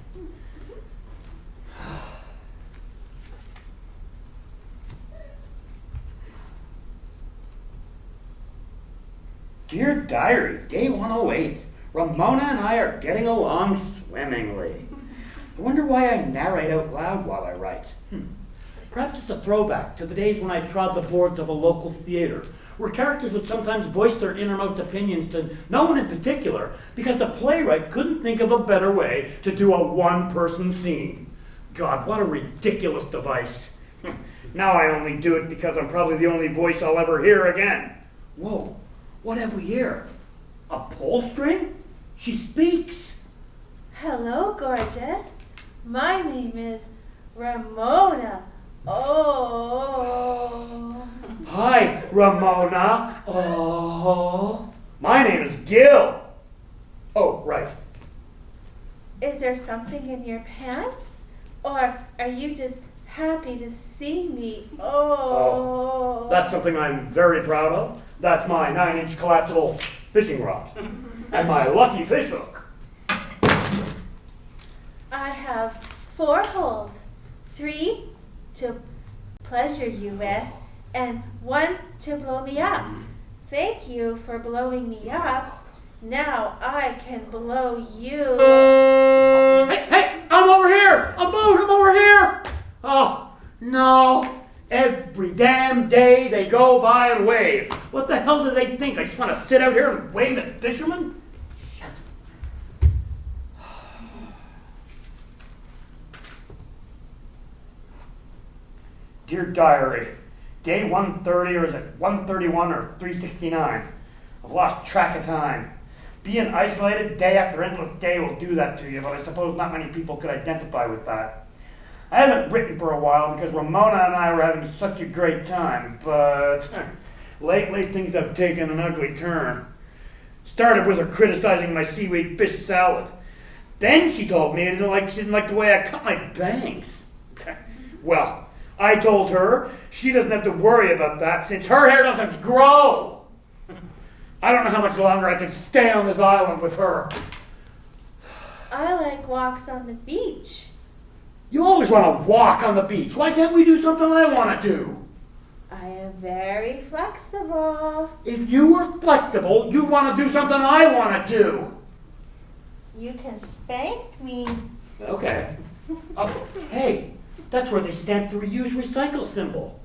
Dear Diary, day 108. Ramona and I are getting along swimmingly. I wonder why I narrate out loud while I write. Perhaps it's a throwback to the days when I trod the boards of a local theater, where characters would sometimes voice their innermost opinions to no one in particular, because the playwright couldn't think of a better way to do a one-person scene. God, what a ridiculous device. Now I only do it because I'm probably the only voice I'll ever hear again. Whoa, what have we here? A pole string? She speaks. Hello, gorgeous. My name is Ramona. Oh. Hi, Ramona. Oh. My name is Gil. Oh, right. Is there something in your pants? Or are you just happy to see me? Oh. That's something I'm very proud of. That's my 9-inch collapsible fishing rod. And my lucky fish hook. I have 4 holes. 3 to pleasure you with, and 1 to blow me up. Thank you for blowing me up. Now I can blow you. Hey, I'm over here! I'm over here! Oh, no. Every damn day they go by and wave. What the hell do they think? I just want to sit out here and wave at fishermen? Dear Diary, day 130, or is it 131 or 369? I've lost track of time. Being isolated day after endless day will do that to you, but I suppose not many people could identify with that. I haven't written for a while because Ramona and I were having such a great time, but lately things have taken an ugly turn. Started with her criticizing my seaweed fish salad. Then she told me she didn't like the way I cut my bangs. Well, I told her she doesn't have to worry about that since her hair doesn't grow. I don't know how much longer I can stay on this island with her. I like walks on the beach. You always want to walk on the beach. Why can't we do something I want to do? I am very flexible. If you were flexible, you'd want to do something I want to do. You can spank me. Okay. Hey, that's where they stamped the reuse recycle symbol.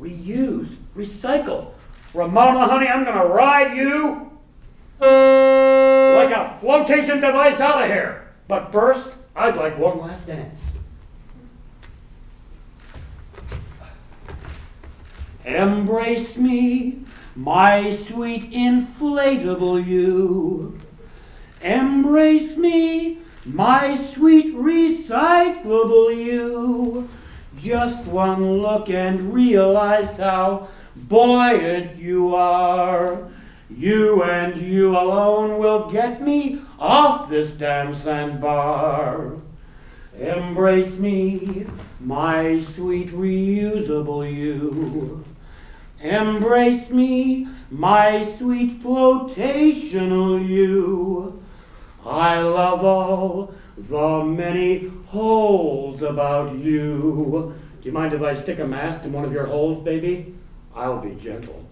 Reuse, recycle. Ramona, honey, I'm going to ride you like a flotation device out of here. But first, I'd like one last dance. Embrace me, my sweet inflatable you. Embrace me, my sweet recyclable you. Just one look and realize how buoyant you are. You and you alone will get me off this damn sandbar. Embrace me, my sweet reusable you. Embrace me, my sweet flotational you. I love all the many holes about you. Do you mind if I stick a mast in one of your holes, baby? I'll be gentle.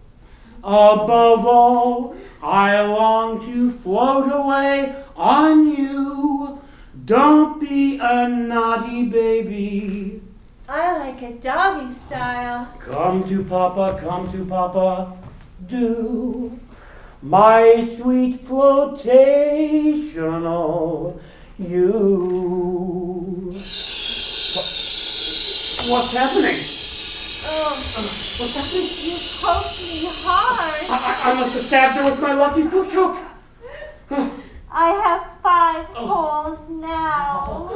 Above all, I long to float away on you. Don't be a naughty baby. I like it doggy style. Come to Papa, do. My sweet flotational you. What's happening? What's happening? You poked me hard. I must have stabbed her with my lucky bush hook. I have 5 holes now.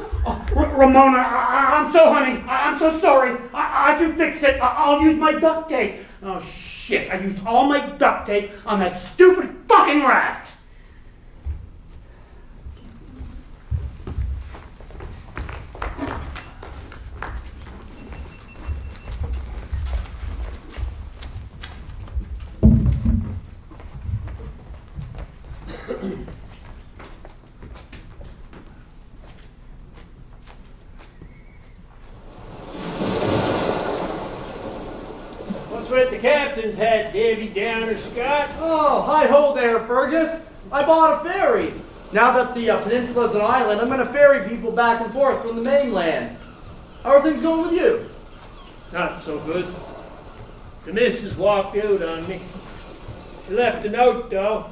Ramona, I'm so honey. I'm so sorry. I can fix it. I'll use my duct tape. Oh, shit. I used all my duct tape on that stupid fucking raft. What's with the captain's hat, Davy Downer Scott? Oh, hi-ho there, Fergus. I bought a ferry. Now that the peninsula's an island, I'm going to ferry people back and forth from the mainland. How are things going with you? Not so good. The missus walked out on me. She left a note, though.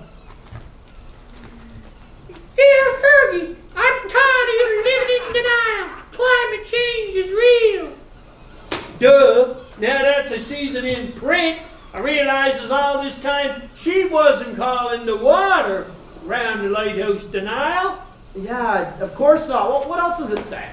Dear Fergie, I'm tired of you living in denial. Climate change is real. Duh. Now that's a season in print. I realizes all this time she wasn't calling the water round the lighthouse denial. Yeah, of course not. What else does it say?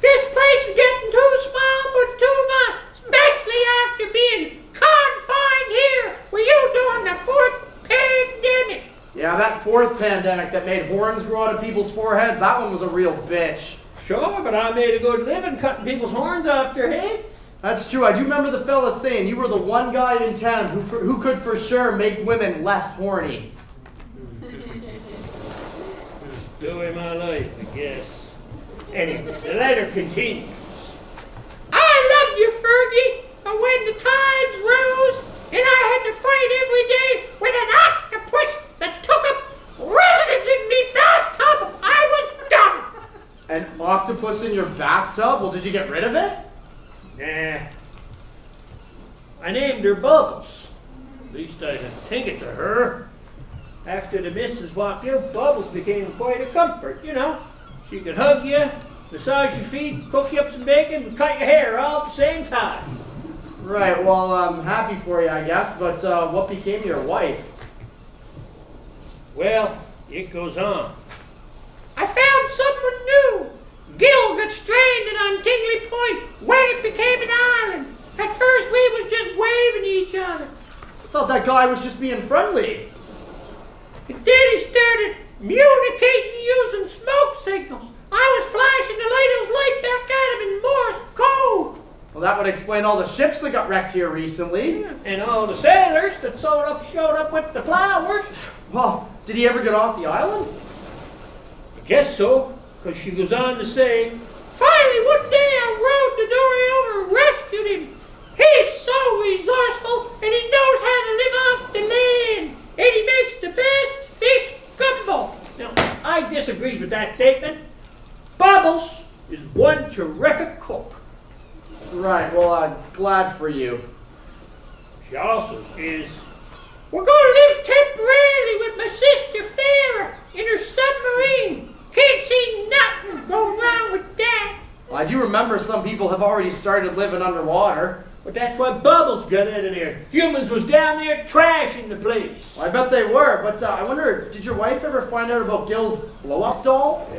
This place is getting too small for too much, especially after being confined here with you during the 4th pandemic. Yeah, that 4th pandemic that made horns grow out of people's foreheads, that one was a real bitch. Sure, but I made a good living cutting people's horns off their heads. That's true. I do remember the fella saying you were the one guy in town who could for sure make women less horny. The story of my life, I guess. Anyway, the letter continues. I loved you, Fergie, but when the tides rose and I had to fight every day with an octopus that took up residence in me bathtub, I was done. An octopus in your bathtub? Well, did you get rid of it? Nah. I named her Bubbles. At least I think it's a her. After the missus walked out, Bubbles became quite a comfort, you know. She could hug you, massage your feet, cook you up some bacon, and cut your hair all at the same time. Right, well, I'm happy for you, I guess, but what became your wife? Well, it goes on. I found someone new. Gil got stranded on Tingley Point when it became an island. At first we was just waving to each other. I thought that guy was just being friendly. And then he started communicating using smoke signals. I was flashing the lighthouse light back at him in Morse code. Well, that would explain all the ships that got wrecked here recently. And all the sailors that showed up with the flowers. Well, did he ever get off the island? I guess so, because she goes on to say, finally one day I rowed the dory over and rescued him. He's so resourceful and he knows how to live off the land. And he makes the best fish gumbo. Now, I disagree with that statement. Bubbles is one terrific cook. Right, well, I'm glad for you. She also says, we're going to live temporarily with my sister Farrah in her submarine. Can't see nothing going wrong with that. Well, I do remember some people have already started living underwater. But that's why Bubbles got out of there. Humans was down there trashing the place. Well, I bet they were, but I wonder, did your wife ever find out about Gil's blow-up doll?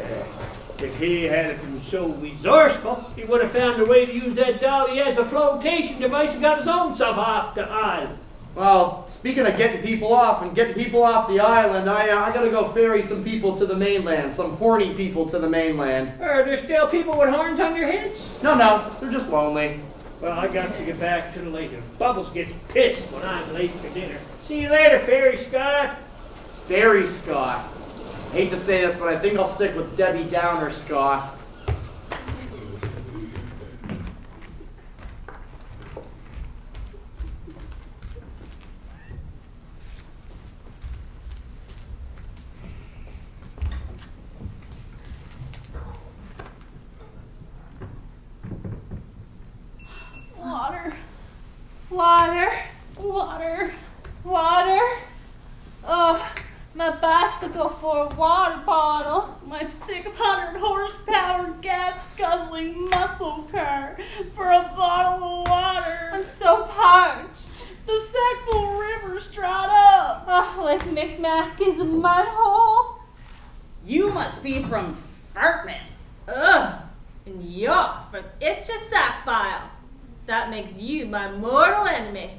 If he had been so resourceful, he would have found a way to use that dolly as a flotation device and got his own self off the island. Well, speaking of getting people off the island, I gotta go ferry some people to the mainland, some horny people to the mainland. Are there still people with horns on their heads? No, they're just lonely. Well, I got to get back to the lake. Bubbles gets pissed when I'm late for dinner. See you later, Fairy Scott. Fairy Scott. I hate to say this, but I think I'll stick with Debbie Downer Scott. Water, Water. water. Oh, my bicycle for a water bottle. My 600 horsepower gas guzzling muscle car for a bottle of water. I'm so parched. The Sackville River's dried up. Oh, Lake Micmac is a mud hole. You must be from Fartman. Ugh, and you're from Sapphire. That makes you my mortal enemy.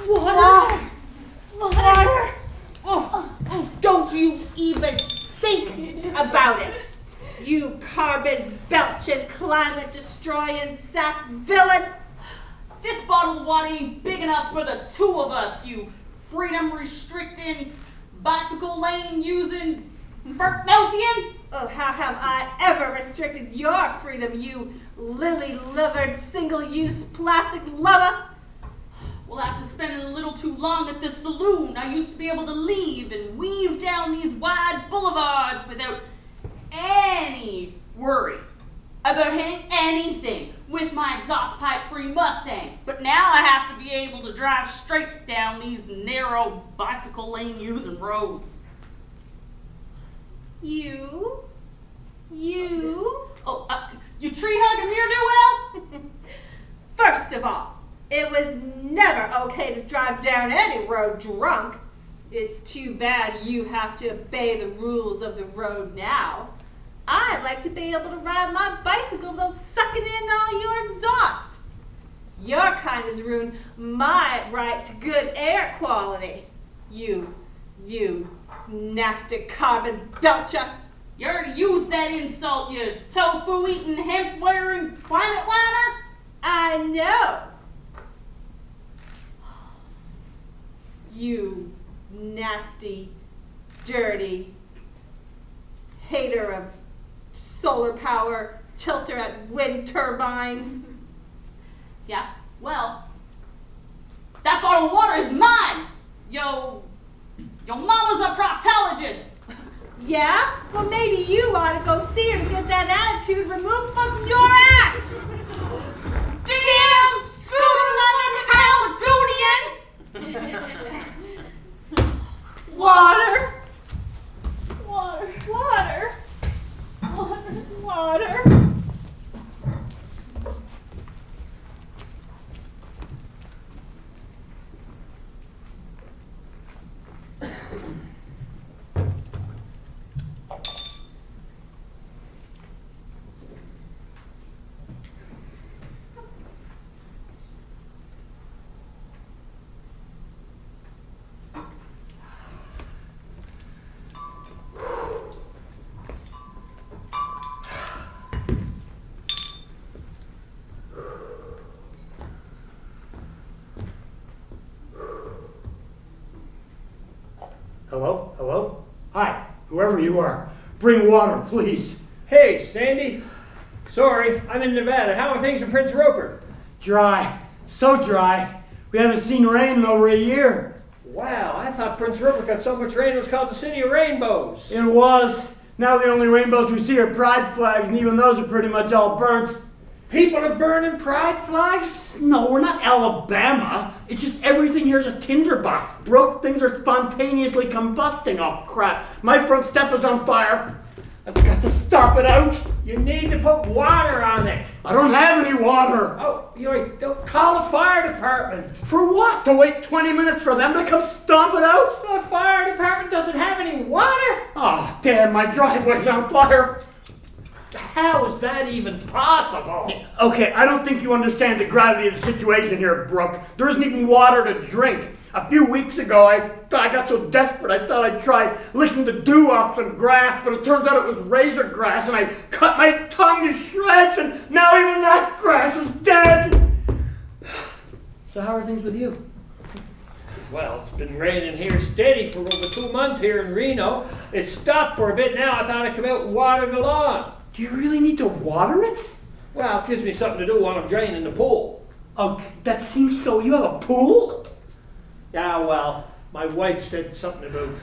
Water. Water. Oh, don't you even think about it. You carbon belching, climate destroying sack villain. This bottle of water ain't big enough for the two of us, you freedom restricting, bicycle lane using Burtmelthian. Oh, how have I ever restricted your freedom, you lily-livered, single-use plastic lover? Well, after spending a little too long at the saloon, I used to be able to leave and weave down these wide boulevards without any worry about hitting anything with my exhaust pipe-free Mustang. But now I have to be able to drive straight down these narrow bicycle lane-using roads. You? Oh, you tree-hugging near-do-well? First of all, it was never okay to drive down any road drunk. It's too bad you have to obey the rules of the road now. I'd like to be able to ride my bicycle without sucking in all your exhaust. Your kind has ruined my right to good air quality. You nasty carbon belcher. You already used that insult, you tofu-eating, hemp-wearing climate whiner. I know. You nasty, dirty hater of solar power, tilter at wind turbines. Yeah, well, that bottle of water is mine. Your mama's a proctologist. Yeah? Well, maybe you ought to go see her to get that attitude removed from your ass. Damn scooter-loving Haligonians! Water. Hello? Hello? Hi, whoever you are. Bring water, please. Hey, Sandy. Sorry, I'm in Nevada. How are things in Prince Rupert? Dry. So dry. We haven't seen rain in over a year. Wow, I thought Prince Rupert got so much rain it was called the City of Rainbows. It was. Now the only rainbows we see are pride flags, and even those are pretty much all burnt. People are burning pride flags? No, we're not Alabama. It's just everything here's a tinderbox. Broke things are spontaneously combusting. Oh, crap. My front step is on fire. I've got to stop it out. You need to put water on it. I don't have any water. Oh, don't call the fire department. For what? To wait 20 minutes for them to come stomp it out? The fire department doesn't have any water. Oh, damn, my driveway's on fire. How is that even possible? Okay, I don't think you understand the gravity of the situation here, Brooke. There isn't even water to drink. A few weeks ago, I got so desperate I thought I'd try licking the dew off some grass, but it turns out it was razor grass, and I cut my tongue to shreds, and now even that grass is dead. So how are things with you? Well, it's been raining here steady for over 2 months here in Reno. It stopped for a bit now. I thought I'd come out and water the lawn. Do you really need to water it? Well, it gives me something to do while I'm draining the pool. Oh, that seems so. You have a pool? Yeah, well, my wife said something about,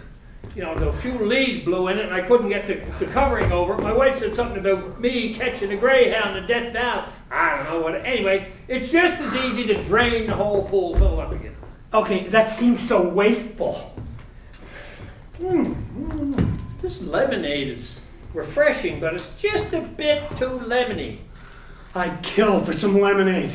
a few leaves blew in it and I couldn't get the covering over it. My wife said something about me catching a greyhound in Death Valley. I don't know what. Anyway, it's just as easy to drain the whole pool full up again. Okay, that seems so wasteful. This lemonade is refreshing, but it's just a bit too lemony. I'd kill for some lemonade.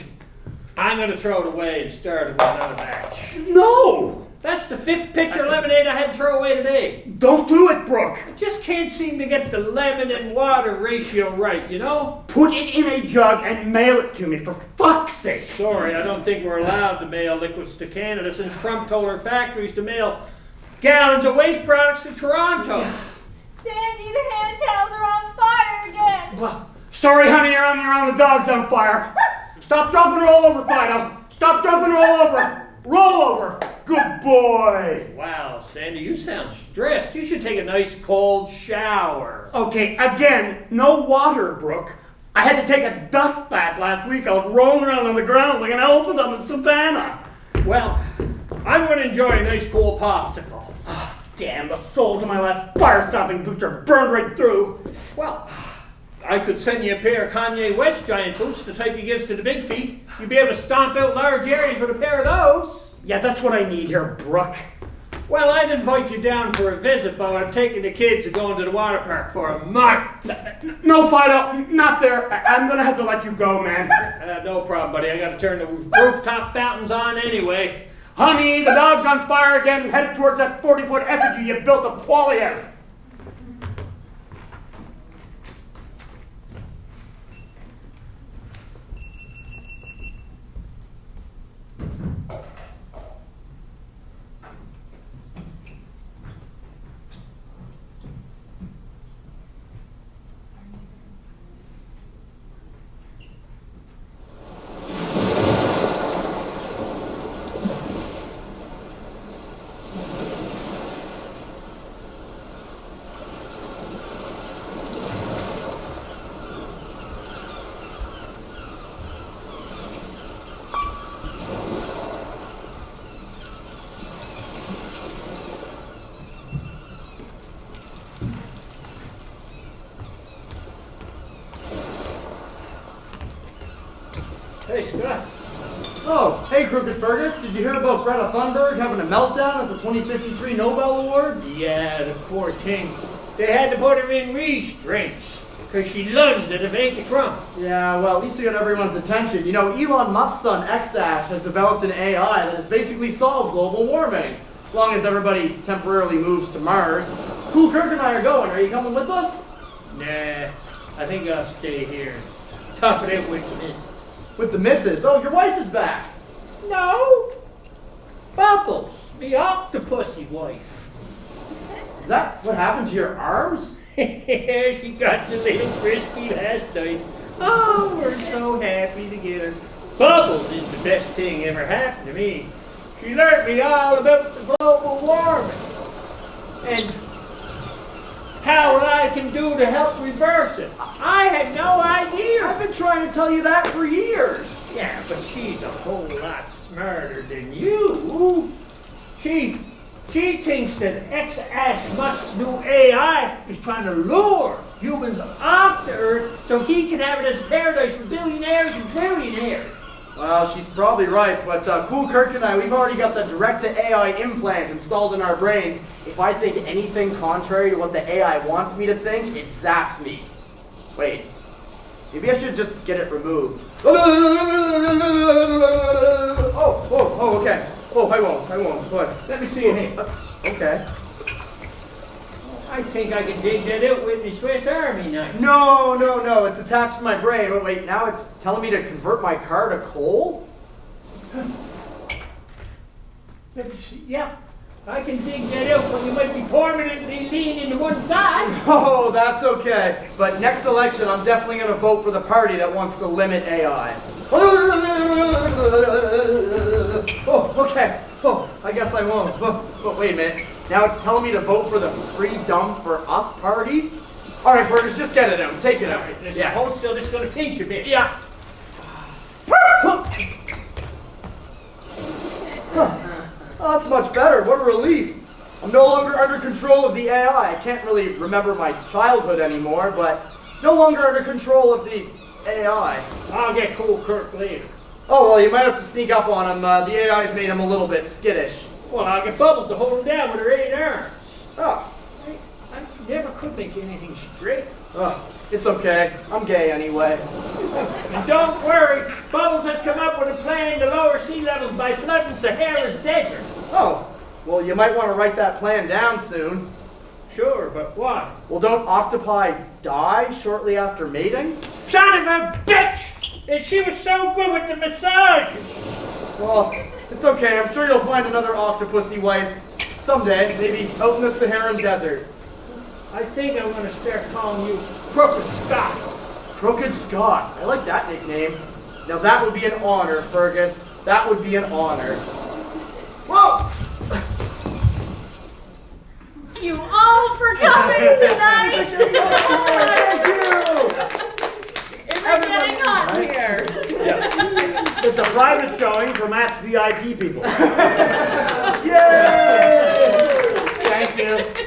I'm going to throw it away and start with another batch. No! That's the 5th pitcher of lemonade I had to throw away today. Don't do it, Brooke. I just can't seem to get the lemon and water ratio right, you know? Put it in a jug and mail it to me, for fuck's sake. Sorry, I don't think we're allowed to mail liquids to Canada since Trump told our factories to mail gallons of waste products to Toronto. Sandy, the hand towels are on fire again. Well, sorry, honey, you're on your own. The dog's on fire. Stop dropping her all over, Fido. Stop dropping her all over. Roll over. Good boy. Wow, Sandy, you sound stressed. You should take a nice cold shower. Okay, again, no water, Brooke. I had to take a dust bath last week. I was rolling around on the ground like an elephant on the savannah. Well, I'm going to enjoy a nice cool popsicle. Damn, the soles of my last fire-stopping boots are burned right through. Well, I could send you a pair of Kanye West giant boots, the type he gives to the big feet. You'd be able to stomp out large areas with a pair of those. Yeah, that's what I need here, Brooke. Well, I'd invite you down for a visit, but I'm taking the kids and going to the water park for a month. No, Fido, not there. I'm going to have to let you go, man. No problem, buddy. I got to turn the rooftop fountains on anyway. Honey, the dog's on fire again and headed towards that 40-foot effigy you built of Poilievre. Hey, Scott. Oh, hey, Crooked Fergus. Did you hear about Greta Thunberg having a meltdown at the 2053 Nobel Awards? Yeah, the poor thing. They had to put her in restraints because she loves it if Trump. Yeah, well, at least to get everyone's attention. You know, Elon Musk's son, Xash, has developed an AI that has basically solved global warming. As long as everybody temporarily moves to Mars. Cool Kirk and I are going. Are you coming with us? Nah, I think I'll stay here. Tough it out with the missus. With the missus? Oh, your wife is back. No. Bubbles, the octopusy wife. Is that what happened to your arms? She got a little frisky last night. Oh, we're so happy to get her. Bubbles is the best thing ever happened to me. She learned me all about the global warming and how I can do to help reverse it. I had no idea. I've been trying to tell you that for years. Yeah, but she's a whole lot smarter than you. She thinks that X-Ash Musk's new AI is trying to lure humans off the Earth so he can have it as a paradise for billionaires and trillionaires. Well, she's probably right, but Cool Kirk and I, we've already got the direct-to-AI implant installed in our brains. If I think anything contrary to what the AI wants me to think, it zaps me. Wait, maybe I should just get it removed. Oh, okay. Oh, I won't. But Let me see your hand. okay. I think I can dig that out with the Swiss Army knife. No, it's attached to my brain. Oh, wait, now it's telling me to convert my car to coal? Let me see. Yeah, I can dig that out, but you might be permanently leaning to one side. Oh, that's okay. But next election, I'm definitely going to vote for the party that wants to limit AI. Oh, okay. Oh, I guess I won't. But wait a minute. Now it's telling me to vote for the Free Dumb for Us party? All right, Fergus, just get it out. Take it out. All right, listen, hold still. This is going to pinch a bit. Yeah. Oh, that's much better. What a relief. I'm no longer under control of the AI. I can't really remember my childhood anymore, but no longer under control of the AI? I'll get cool Kirk later. Oh, well, you might have to sneak up on him. The AI's made him a little bit skittish. Well, I'll get Bubbles to hold him down with her 8 arms. Oh, I never could make anything straight. oh, it's okay. I'm gay anyway. And don't worry, Bubbles has come up with a plan to lower sea levels by flooding Sahara's desert. Oh, well, you might want to write that plan down soon. Sure, but why? Well, don't octopi die shortly after mating? Son of a bitch! And she was so good with the massages. Well, it's okay. I'm sure you'll find another octopusy wife someday, maybe out in the Saharan desert. I think I'm going to start calling you Crooked Scott. Crooked Scott. I like that nickname. Now that would be an honor, Fergus. That would be an honor. Whoa! You all for coming tonight. Thank you! It's getting hot here. It's a private showing for Matt's VIP people. Yay! Thank you.